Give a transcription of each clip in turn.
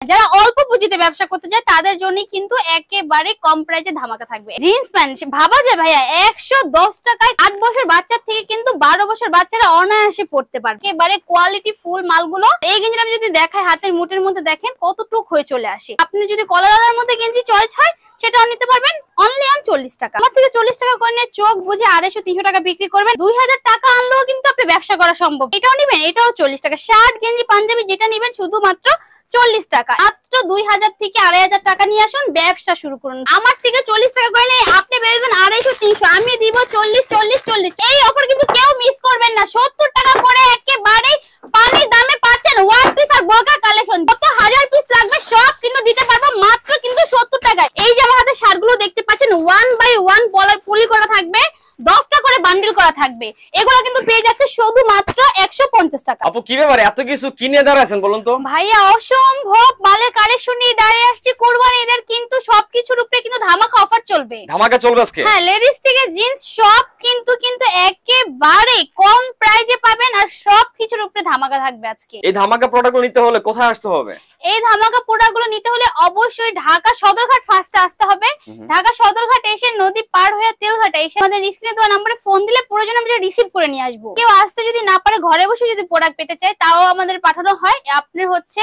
যারা অল্প পুঁজিতে ব্যবসা করতে চায় তাদের জন্যই কিন্তু একেবারে কম প্রাইসে ধামাকা থাকবে। জিন্স প্যান্ট ভাবা যায় ভাইয়া 110 টাকায় 8 বছর বাচ্চা থেকে কিন্তু 12 বছর বাচ্চারা অনায়াসে পড়তে পারবে। একেবারে কোয়ালিটি ফুল মালগুলো। এই গেঞ্জিটা আমি যদি দেখাই হাতের মুঠের মধ্যে দেখেন কতটুক হয়ে চলে আসে। আপনি যদি কলার মধ্যে গেঞ্জি চয়েস হয় সেটাও নিতে পারবেন অনলি 40 টাকা। আমার থেকে 40 টাকা করে নিয়ে চোখ বুঝে 250-300 টাকা বিক্রি করবেন। 2000 টাকা আনলেও কিন্তু আপনি ব্যবসা করা সম্ভব। এটাও নিবেন, এটাও 40 টাকা। শার্ট গেঞ্জি পাঞ্জাবি যেটা নিবেন শুধুমাত্র 40 টাকা। মাত্র 2000 থেকে 2500 টাকা নিয়ে আসুন, ব্যবসা শুরু করুন। আমার থেকে 40 টাকা করে নিয়ে আপনি বেচবেন 250-300, আমি দিব 40-40-40। এই অফার কিন্তু কেউ মিস করবেন না। 70 টাকা করে একেবারে পানির দামে পাচ্ছেন ওয়ান পিস আর বোরকা কালেকশন। যত হাজার পিস লাগবে সব কিন্তু দিতে পারবো মাত্র কিন্তু 70 টাকায়। এই যে আমার হাতে শার্টগুলো দেখতে পাচ্ছেন 1 বাই 1 পলি করা থাকবে, 10টা করে বান্ডিল করা থাকবে। এগুলো কিন্তু পেয়ে যাচ্ছে শুধুমাত্র 150 টাকা। আপু কি ব্যাপার এত কিছু কিনে দাঁড়াছেন বলুন তো? ভাইয়া অসম্ভব মালের কালেকশন নিয়ে দাঁড়িয়ে আসছি। কুরবানি ঈদের কিন্তু সবকিছুর উপরে কিন্তু ধামাকা অফার চলবে। ধামাকা চলবে আজকে? হ্যাঁ, লেডিস থেকে জিন্স সব কিন্তু একেবারে কম প্রাইসে পাবেন আর সবকিছুর উপরে ধামাকা থাকবে আজকে। এই ধামাকা প্রোডাক্টগুলো নিতে হলে কোথায় আসতে হবে? এই ধামাকা প্রোডাক্টগুলো নিতে হলে অবশ্যই ঢাকা সদরঘাট ফার্স্টে আসতে হবে। ঢাকা সদরঘাট এসে নদী পার হয়ে তেলঘাটা এসে আমাদের স্ক্রিনে দেওয়া নম্বরে ফোন দিলে প্রয়োজন আমরা রিসিভ করে নিয়ে আসবো। কেউ আসতে যদি না পারে ঘরে বসে যদি প্রোডাক্ট পেতে চায় তাও আমাদের পাঠানো হয়। আপনার হচ্ছে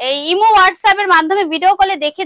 এই ইমো হোয়াটসঅ্যাপ এর মাধ্যমে ভিডিও কলে দেখে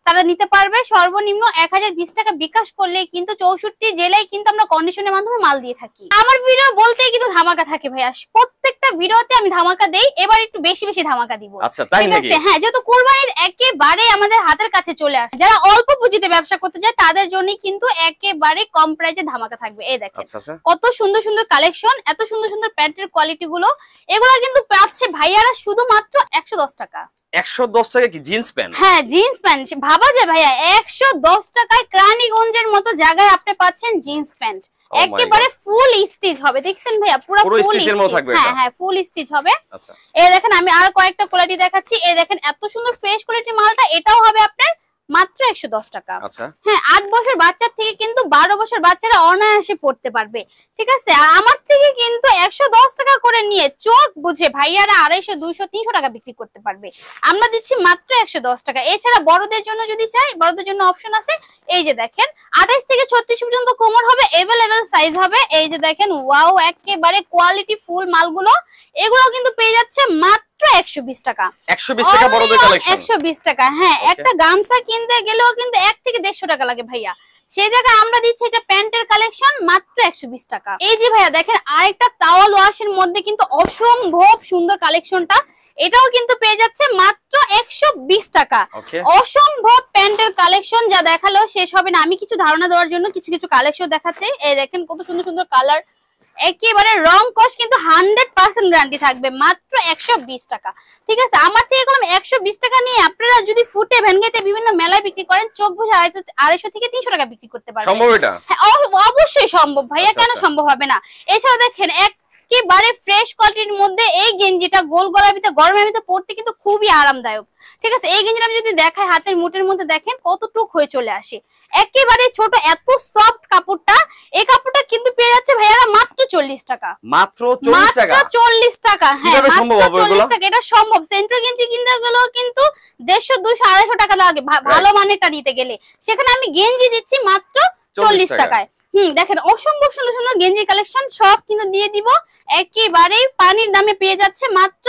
তারা নিতে পারবে। সর্বনিম্ন 1020 টাকা বিকাশ করলে কিন্তু 64 জেলায় কিন্তু আমরা কন্ডিশনের মাধ্যমে মাল দিয়ে থাকি। আমার ভিডিও বলতেই কিন্তু ধামাকা থাকে ভাইয়া, প্রত্যেকটা ভিডিওতে আমি ধামাকা দেই। এবার একটু বেশি বেশি ধামাকা দিব। আচ্ছা তাই নাকি? হ্যাঁ, যেহেতু কুরবানির একেবারে আমাদের হাতের কাছে চলে আসে, যারা অল্প পুঁজিতে ব্যবসা করতে চায় তাদের জন্যই কিন্তু একেবারে কম প্রাইসে ধামাকা থাকবে। এই দেখেন কত সুন্দর সুন্দর কালেকশন, এত সুন্দর সুন্দর প্যান্টের কোয়ালিটি গুলো। এগুলো কিন্তু পাচ্ছে ভাইয়ারা শুধুমাত্র 110 টাকা। 110 টাকা কি জিন্স প্যান্ট? হ্যাঁ, জিন্স প্যান্ট ভাবা যায় ভাইয়া 110 টাকায় ক্রানীগঞ্জের মতো জায়গায় আপনি পাচ্ছেন জিন্স প্যান্ট। একেবারে ফুল স্টিচ হবে, দেখছেন ভাইয়া পুরো ফুল স্টিচের মতো থাকবে। হ্যাঁ হ্যাঁ, ফুল স্টিচ হবে। আচ্ছা, এই দেখেন আমি আর কয়েকটা কোয়ালিটি দেখাচ্ছি। এই দেখেন এত সুন্দর ফ্রেশ কোয়ালিটির মালটা, এটাও হবে আপনার মাত্র 110 টাকা। আচ্ছা হ্যাঁ, 8 বছর বাচ্চা থেকে কিন্তু 12 বছর বাচ্চারা অনায়াসে পড়তে পারবে। ঠিক আছে, আমার থেকে কিন্তু 110 টাকা করে নিয়ে চোখ বুঝে ভাইয়ারা 250, 200, 300 টাকা বিক্রি করতে পারবে। আমরা দিচ্ছি মাত্র 110 টাকা। এছাড়া বড়দের জন্য যদি চাই, বড়দের জন্য অপশন আছে। এই যে দেখেন 28 থেকে 36 পর্যন্ত কোমর হবে, अवेलेबल সাইজ হবে। এই যে দেখেন ওয়াও, একেবারে কোয়ালিটি ফুল মালগুলো। এগুলো কিন্তু পেয়ে যাচ্ছে মাত্র 120 টাকা। 120 টাকা বড়দের কালেকশন। 120 টাকা। হ্যাঁ, একটা গামছা কিনতে গেলেও কিন্তু 1 থেকে 150 টাকা লাগে ভাইয়া। সেই জায়গায় আমরা দিচ্ছি এটা প্যান্টের কালেকশন মাত্র 120 টাকা। এই যে ভাইয়া দেখেন আরেকটা টাওয়াল ওয়াশের মধ্যে কিন্তু অসম্ভব সুন্দর কালেকশনটা, এটাও কিন্তু পেয়ে যাচ্ছে মাত্র 120 টাকা। অসম্ভব প্যান্টের কালেকশন, যা দেখালো শেষ হবে না। আমি কিছু ধারণা দেওয়ার জন্য কিছু কিছু কালেকশন দেখাচ্ছি। এই দেখেন কত সুন্দর সুন্দর কালার, একেবারে রং কস কিন্তু 100% গ্যারান্টি থাকবে মাত্র 120 টাকা। ঠিক আছে, আমার থেকে এরকম 120 টাকা নিয়ে আপনারা যদি ফুটে ভেনগেটে বিভিন্ন মেলায় বিক্রি করেন চোখ বুঝে 250 থেকে 300 টাকা বিক্রি করতে পারবেন। সম্ভব এটা? হ্যাঁ অবশ্যই সম্ভব ভাইয়া, কেন সম্ভব হবে না। এছাড়া দেখেন একেবারে ফ্রেশ কোয়ালিটির মধ্যে এই গেঞ্জিটা গোল গলার ভিতরে গরমের ভিতরে পড়তে কিন্তু খুবই আরামদায়ক। ঠিক আছে, এই গেঞ্জিটা আমি যদি দেখাই হাতের মুঠের মধ্যে দেখেন কতটুক হয়ে চলে আসে। একেবারে ছোট, এত সফট কাপড়টা। এই কাপড়টা কিন্তু পেয়ে যাচ্ছে ভাইয়ারা মাত্র 40 টাকা। মাত্র 40 টাকা? মাত্র 40 টাকা। হ্যাঁ, সম্ভব হবে এগুলো? 40 টাকা এটা সম্ভব। সেন্ট্রো গেঞ্জি কিনতে গেলেও কিন্তু 150, 200, 250 টাকা লাগে ভালো মানেরটা নিতে গেলে। সেখানে আমি গেঞ্জি দিচ্ছি মাত্র 40 টাকায়। দেখেন অসম্ভব সুন্দর সুন্দর গেঞ্জি কালেকশন সব কিন্তু দিয়ে দিব একেবারে পানির দামে পেয়ে যাচ্ছে মাত্র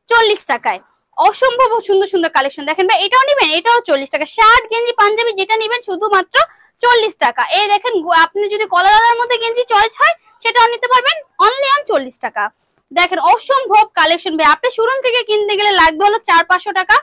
40 টাকায়। অসম্ভব সুন্দর সুন্দর কালেকশন দেখেন ভাই, এটাও নিবেন, এটাও 40 টাকা। শার্ট গেঞ্জি পাঞ্জাবি যেটা নিবেন শুধুমাত্র 40 টাকা। এই দেখেন আপনি যদি কলার মধ্যে গেঞ্জি চয়েস হয় সেটাও নিতে পারবেন অনলি 40 টাকা। দেখেন অসম্ভব কালেকশন ভাই, আপনি শোরুম থেকে কিনতে গেলে লাগবে হলো 400-500 টাকা,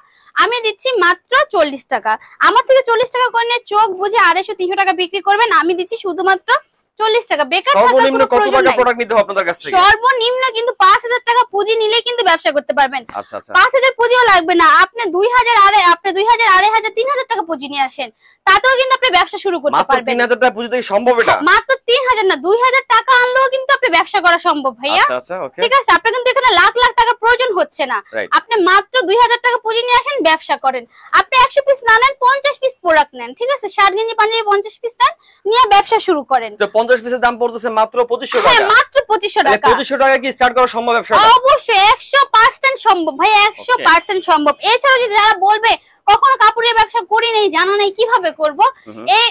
আমি দিচ্ছি মাত্র 40 টাকা। আমার থেকে 40 টাকা করে নিয়ে চোখ বুঝে 250-300 টাকা বিক্রি করবেন, আমি দিচ্ছি শুধুমাত্র 40 টাকা। বেকার সর্বনিম্ন কত টাকা প্রোডাক্ট নিতে হবে আপনাদের কাছ থেকে? সর্বনিম্ন কিন্তু 5000 টাকা পুঁজি নিলে কিন্তু ব্যবসা করতে পারবেন। আচ্ছা আচ্ছা, 5000 পুঁজিও লাগবে না, আপনি 2000, 2500, 3000 টাকা পুঁজি নিয়ে আসেন, তাতেও কিন্তু আপনি ব্যবসা শুরু করতে পারবেন। মাত্র 3000 টাকা পুঁজি থেকে সম্ভব এটা? মাত্র 3000 না, 2000 টাকা আনলেও কিন্তু আপনি ব্যবসা করা সম্ভব ভাইয়া। আচ্ছা আচ্ছা, ওকে, ঠিক আছে, আপনার কিন্তু এখানে লাখ লাখ টাকা প্রয়োজন হচ্ছে না। আপনি মাত্র 2000 টাকা পুঁজি নিয়ে আসেন, ব্যবসা করেন। আপনি 100 পিস না নেন, 50 পিস প্রোডাক্ট নেন। ঠিক আছে, শার্ট গেঞ্জি পাঞ্জাবি 50 পিস নেন, নিয়ে ব্যবসা শুরু করেন। তো 50 50 পিসের দাম পড়তেছে মাত্র 2500 টাকা। হ্যাঁ মাত্র 2500 টাকা। 2500 টাকা কি স্টার্ট করা সম্ভব ব্যবসা? অবশ্যই 100% সম্ভব ভাই, 100% সম্ভব। এছাড়াও যদি যারা বলবে কখনো কাপড়ের ব্যবসা করি নাই, জানা নাই কিভাবে করব,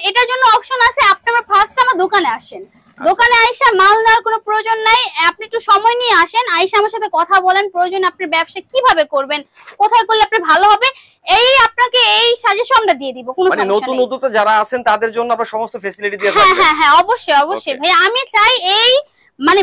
এটার জন্য অপশন আছে। আপনারা ফার্স্ট আমার দোকানে আসেন, দোকানে আইসা মাল নেওয়ার কোনো প্রয়োজন নাই, আপনি একটু সময় নিয়ে আসেন, আইসা আমার সাথে কথা বলেন, প্রয়োজন আপনি ব্যবসা কিভাবে করবেন, কোথায় করলে আপনি ভালো হবে, আপনাকে এই সাজেশনটা দিয়ে দিব। কোনো সমস্যা নেই। নতুন উদ্যোক্তা যারা আছেন তাদের জন্য আমরা সমস্ত ফ্যাসিলিটি দিয়ে থাকি। হ্যাঁ হ্যাঁ অবশ্যই অবশ্যই ভাই, আমি চাই এই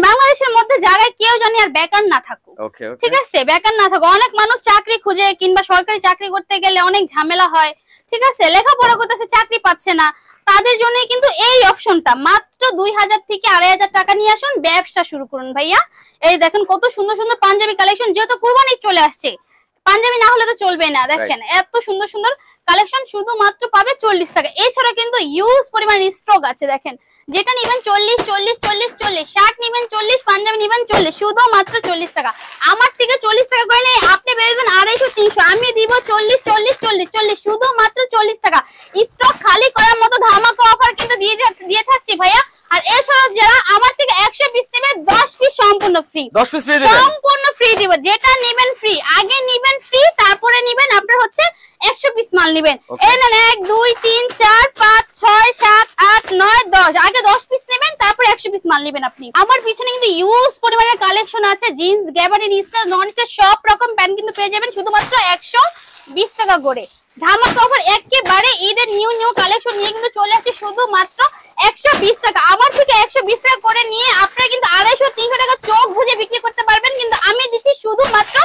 বাংলাদেশের মধ্যে জায়গায় কেউ জানি আর বেকার না থাকুক। ঠিক আছে, বেকার না থাকুক। অনেক মানুষ চাকরি খুঁজে কিংবা সরকারি চাকরি করতে গেলে অনেক ঝামেলা হয়, ঠিক আছে, লেখাপড়া করতেছে চাকরি পাচ্ছে না, তাদের জন্য কিন্তু এই অপশনটা। মাত্র 2000 থেকে 2500 টাকা নিয়ে আসুন, ব্যবসা শুরু করুন ভাইয়া। এই দেখেন কত সুন্দর সুন্দর পাঞ্জাবি কালেকশন, যেহেতু কুরবানি চলে আসছে, পাঞ্জাবি না হলে তো চলবে না। দেখেন এত সুন্দর সুন্দর কালেকশন শুধুমাত্র পাবে 40 টাকা। এছাড়া কিন্তু ইউজ পরিমাণ স্টক আছে, দেখেন যেটা নিবেন 40 40 40 40, শার্ট নিবেন 40, পাঞ্জাবি নিবেন 40, শুধুমাত্র 40 টাকা। আমার থেকে 40 টাকা করে নেই, আপনি বেচবেন 250 300, আমি দিব 40 40 40 40, শুধুমাত্র 40 টাকা। স্টক খালি করার মতো ধামাকা অফার কিন্তু দিয়ে থাকছি ভাইয়া। আর এছাড়া যারা আমার থেকে 100 পিস নেবে 10 পিস সম্পূর্ণ ফ্রি, 10 পিস ফ্রি দিবেন, সম্পূর্ণ ফ্রি দিব। যেটা নেবেন ফ্রি, আগে নেবেন ফ্রি, তারপরে নেবেন আপনার হচ্ছে 100 পিস মাল নেবেন। এই নেন 1 2 3 4 5 6 7 8 9 10, আগে 10 পিস নেবেন, তারপরে 100 পিস মাল নেবেন আপনি। আমার পিছনে কিন্তু ইউজ পরিমাণের কালেকশন আছে, জিন্স, গ্যাবার্ডিন, স্টার, নন স্টার সব রকম প্যান্ট কিন্তু পেয়ে যাবেন শুধুমাত্র 120 টাকা করে। ধামাকা অফার একেবারে ঈদের নিউ নিউ কালেকশন নিয়ে কিন্তু চলে আসছে শুধুমাত্র 120 টাকা। আমার থেকে 120 টাকা করে নিয়ে আপনারা কিন্তু 250 300 টাকা চোখ বুঝে বিক্রি করতে পারবেন, কিন্তু আমি দিচ্ছি শুধুমাত্র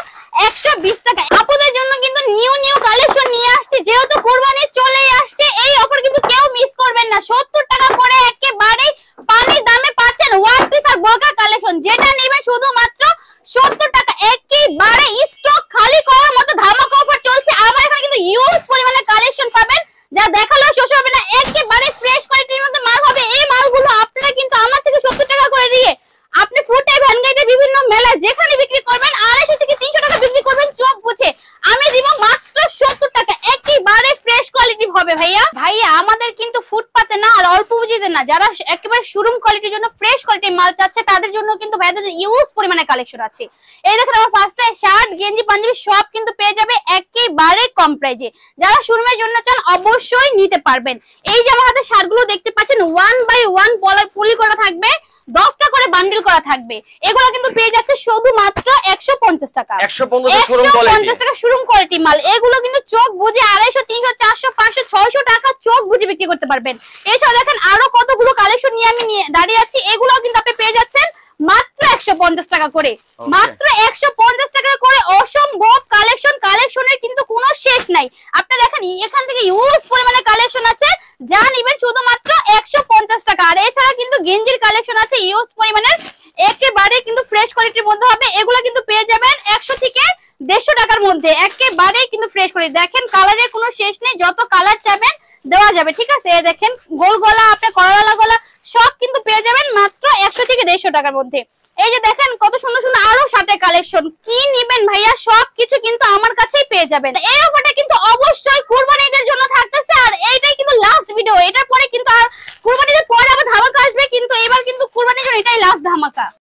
120 টাকা। আপনাদের জন্য কিন্তু নিউ নিউ কালেকশন নিয়ে আসছে, যেহেতু কুরবানি চলেই আসছে, এই অফার কিন্তু কেউ মিস করবেন না। 70 টাকা করে একেবারে পানির দামে পাচ্ছেন ওয়ান পিস আর বোরকা কালেকশন, যেটা নেবেন শুধুমাত্র 70 টাকা। একেবারে স্টক খালি করার মতো ধামাকা অফার চলছে। আমার এখানে কিন্তু ইউজ পরিমাণে কালেকশন পাবেন, যা দেখালেও শেষ হবে না, একেবারে ফ্রেশ কোয়ালিটির মধ্যে মাল হবে। এই মালগুলো আপনারা কিন্তু আমার থেকে 70 টাকা করে দিয়ে আপনি ফুটে ভ্যানগাইতে বিভিন্ন মেলা যেখানে বিক্রি করবেন 250 থেকে 300 টাকা বিক্রি করবেন চোখ বুঝে, আমি দিব মাত্র 70 টাকা। একেবারে ফ্রেশ কোয়ালিটি হবে ভাইয়া। ভাইয়া আমাদের কিন্তু ফুটপাতে না আর অল্প পুঁজিতে না, যারা একেবারে শোরুম কোয়ালিটির জন্য ফ্রেশ কোয়ালিটির মাল চাচ্ছে তাদের জন্য কিন্তু ভাইয়াদের ইউজ পরিমাণে কালেকশন আছে। এই দেখেন আমার ফার্স্টে শার্ট, গেঞ্জি, পাঞ্জাবি সব কিন্তু পেয়ে যাবে একেবারে কম প্রাইজে। যারা শোরুমের জন্য চান অবশ্যই নিতে পারবেন। এই যে আমার হাতে শার্টগুলো দেখতে পাচ্ছেন 1 বাই 1 পলি করা থাকবে, 10টা করে বান্ডিল করা থাকবে। এগুলো কিন্তু পেয়ে যাচ্ছে শুধুমাত্র 150 টাকা। 150 টাকা শোরুম কোয়ালিটি মাল। এগুলো কিন্তু চোখ বুঝে 250 300 400 500 600 টাকা চোখ বুঝে বিক্রি করতে পারবেন। এছাড়া দেখেন আরো কতগুলো কালেকশন নিয়ে আমি দাঁড়িয়ে আছি, এগুলো কিন্তু আপনি পেয়ে যাচ্ছেন মাত্র 150 টাকা করে। মাত্র 150 টাকা করে অসম্ভব কালেকশন, কালেকশনের কিন্তু কোনো শেষ নাই। আপনি দেখেন এখান থেকে ইউজ পরিমাণে কালেকশন আছে, যা নেবেন শুধুমাত্র 150 টাকা। আর এছাড়া কিন্তু গেঞ্জির কালেকশন আছে ইউজ পরিমাণের, একেবারে কিন্তু ফ্রেশ কোয়ালিটির মধ্যে হবে। এগুলো কিন্তু পেয়ে যাবেন 100 থেকে 150 টাকার মধ্যে, একেবারে কিন্তু ফ্রেশ কোয়ালিটি। দেখেন কালারের কোনো শেষ নেই, যত কালার চাবেন দেওয়া যাবে, ঠিক আছে। দেখেন গোল গলা, আপনার করলা গলা সব কিন্তু পেয়ে যাবেন মাত্র 100 থেকে 150 টাকার মধ্যে। এই যে দেখেন কত সুন্দর সুন্দর আরো শার্টের কালেকশন, কি নিবেন ভাইয়া সব কিছু কিন্তু আমার কাছেই পেয়ে যাবেন। এই অফারটা কিন্তু